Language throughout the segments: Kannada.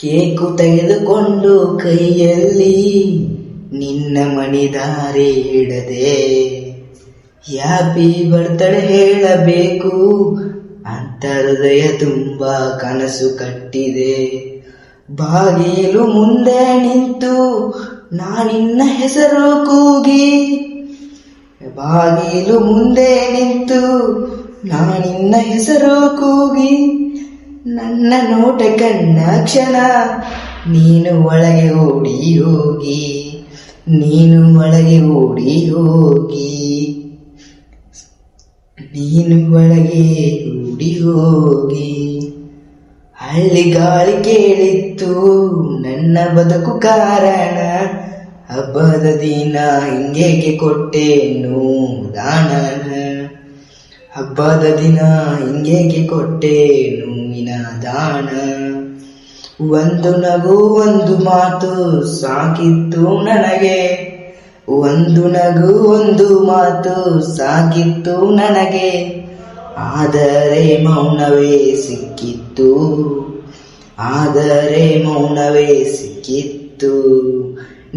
ಕೇಕು ತೆಗೆದುಕೊಂಡು ಕೈಯಲ್ಲಿ ನಿನ್ನ ಮಣಿದಾರೆ ಹಿಡದೆ ಹ್ಯಾಪಿ ಬರ್ತ್ಡೇ ಹೇಳಬೇಕು ಅಂತ ಹೃದಯ ತುಂಬ ಕನಸು ಕಟ್ಟಿದೆ. ಬಾಗಿಲು ಮುಂದೆ ನಿಂತು ನಾನಿನ್ನ ಹೆಸರು ಕೂಗಿ, ಬಾಗಿಲು ಮುಂದೆ ನಿಂತು ನಾನಿನ್ನ ಹೆಸರು ಕೂಗಿ, ನನ್ನ ನೋಟ ಕಣ್ಣ ಕ್ಷಣ ನೀನು ಒಳಗೆ ಓಡಿ ಹೋಗಿ, ನೀನು ಒಳಗೆ ಓಡಿ ಹೋಗಿ, ನೀನು ಒಳಗೆ ಓಡಿ ಹೋಗಿ. ಹಳ್ಳಿ ಗಾಳಿ ಕೇಳಿತ್ತು ನನ್ನ ಬದುಕು ಕಾರಣ, ಹಬ್ಬದ ದಿನ ಹಿಂಗೇಗೆ ಕೊಟ್ಟೇನು ದಾನನ, ಹಬ್ಬದ ದಿನ ಹಿಂಗೇಗೆ ಕೊಟ್ಟೇನು ದಾನ. ಒಂದು ನಗು ಒಂದು ಮಾತು ಸಾಕಿತ್ತು ನನಗೆ, ಒಂದು ನಗು ಒಂದು ಮಾತು ಸಾಕಿತ್ತು ನನಗೆ, ಆದರೆ ಮೌನವೇ ಸಿಕ್ಕಿತ್ತು, ಆದರೆ ಮೌನವೇ ಸಿಕ್ಕಿತ್ತು.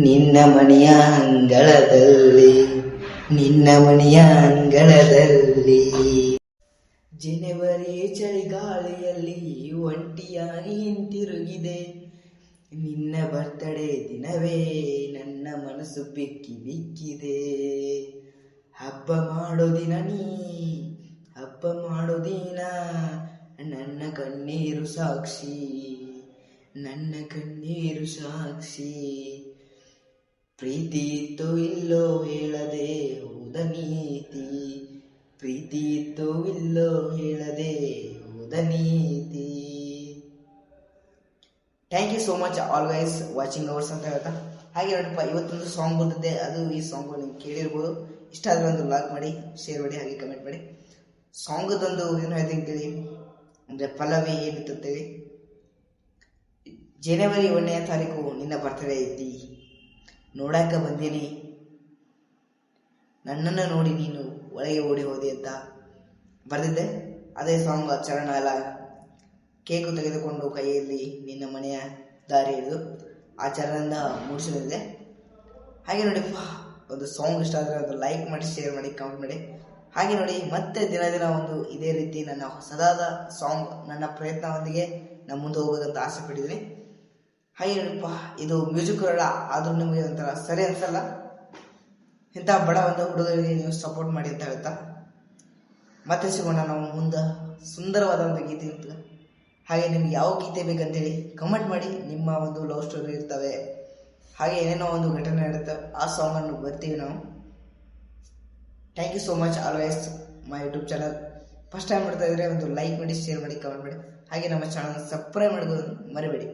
ನಿನ್ನ ಮನೆಯ ಅಂಗಳದಲ್ಲಿ, ನಿನ್ನ ಮನೆಯ ಅಂಗಳದಲ್ಲಿ. ಜನವರಿ ಚಳಿಗಾಳಿಯಲ್ಲಿ ಒಂಟಿಯಾಗಿ ಹಿಂತಿರುಗಿದೆ, ನಿನ್ನ ಬರ್ತಡೇ ದಿನವೇ ನನ್ನ ಮನಸ್ಸು ಬಿಕ್ಕಿ ಬಿಕ್ಕಿದೆ. ಹಬ್ಬ ಮಾಡೋ ದಿನ ನೀ, ಹಬ್ಬ ಮಾಡೋ ದಿನ ನನ್ನ ಕಣ್ಣೀರು ಸಾಕ್ಷಿ, ನನ್ನ ಕಣ್ಣೀರು ಸಾಕ್ಷಿ. ಪ್ರೀತಿ ಇತ್ತು ಇಲ್ಲೋ ಹೇಳದೆ ಹೋದ ನೀತಿ, ಪ್ರೀತಿ ಇತ್ತು ಇಲ್ಲೋ ಹೇಳದೆ ಹೋದ ನೀತಿ. Thank you so much always watching ours ಅಂತ ಹೇಳ್ತಾ, ಹಾಗೆ ನೋಡಪ್ಪ ಇವತ್ತೊಂದು ಸಾಂಗ್ ಬಂದಿದೆ, ಅದು ಈ ಸಾಂಗ್ ನೀವು ಕೇಳಿರ್ಬೋದು. ಇಷ್ಟ ಆದರೆ ಒಂದು ಲೈಕ್ ಮಾಡಿ, ಶೇರ್ ಮಾಡಿ, ಹಾಗೆ ಕಮೆಂಟ್ ಮಾಡಿ. ಸಾಂಗದೊಂದು ಏನು ಹೇಳ್ತೀನಿ ಕೇಳಿ, ಅಂದರೆ ಪಲ್ಲವಿ ಏನಿತ್ತಂತೇಳಿ. ಜನವರಿ 1ನೇ ತಾರೀಕು ನಿನ್ನ ಬರ್ತಡೇ ಐತಿ, ನೋಡಾಕ ಬಂದೀನಿ, ನನ್ನನ್ನು ನೋಡಿ ನೀನು ಒಳಗೆ ಓಡಿ ಹೋದೆ ಅಂತ ಬರೆದಿದ್ದೆ. ಅದೇ ಸಾಂಗ್ ಚರಣ ಎಲ್ಲ ಕೇಕು ತೆಗೆದುಕೊಂಡು ಕೈಯಲ್ಲಿ ನಿನ್ನ ಮನೆಯ ದಾರಿ ಹಿಡಿದು ಆ ಚರಣದಿಂದ ಮೂಡಿಸಿದೆ. ಹಾಗೆ ನೋಡಿಪ್ಪ ಒಂದು ಸಾಂಗ್ ಇಷ್ಟ ಆದರೆ ಒಂದು ಲೈಕ್ ಮಾಡಿ, ಶೇರ್ ಮಾಡಿ, ಕಮೆಂಟ್ ಮಾಡಿ. ಹಾಗೆ ನೋಡಿ ಮತ್ತೆ ದಿನ ದಿನ ಒಂದು ಇದೇ ರೀತಿ ನನ್ನ ಹೊಸದಾದ ಸಾಂಗ್ ನನ್ನ ಪ್ರಯತ್ನದೊಂದಿಗೆ ನಾನು ಮುಂದೆ ಹೋಗೋದಂತ ಆಸೆ ಪಟ್ಟಿದ್ದೀನಿ. ಹಾಗೆ ನೋಡಿಪ್ಪ ಇದು ಮ್ಯೂಸಿಕ್ ಅಲ್ಲ, ಆದರೂ ನಿಮಗೆ ಒಂಥರ ಸರಿ ಅನ್ಸಲ್ಲ. ಇಂಥ ಬಡ ಒಂದು ಹುಡುಗರಿಗೆ ನೀವು ಸಪೋರ್ಟ್ ಮಾಡಿ ಅಂತ ಹೇಳ್ತಾ ಮತ್ತೆ ಸಿಗೋಣ ನಾವು ಮುಂದೆ ಸುಂದರವಾದ ಒಂದು ಗೀತೆ ಇರ್ತದೆ. ಹಾಗೆ ನಿಮ್ಗೆ ಯಾವ ಗೀತೆ ಬೇಕಂತೇಳಿ ಕಮೆಂಟ್ ಮಾಡಿ. ನಿಮ್ಮ ಒಂದು ಲವ್ ಸ್ಟೋರಿ ಇರ್ತವೆ, ಹಾಗೆ ಏನೇನೋ ಒಂದು ಘಟನೆ ಇರುತ್ತೆ, ಆ ಸಾಂಗನ್ನು ಬರ್ತೀವಿ ನಾವು. Thank you so much always my YouTube channel. First time ಮಾಡ್ತಾ ಇದ್ರೆ ಒಂದು ಲೈಕ್ ಮಾಡಿ, ಶೇರ್ ಮಾಡಿ, ಕಮೆಂಟ್ ಮಾಡಿ, ಹಾಗೆ ನಮ್ಮ ಚಾನಲ್ ಸಬ್ಸ್ಕ್ರೈಬ್ ಮಾಡೋದು ಮರಿಬೇಡಿ.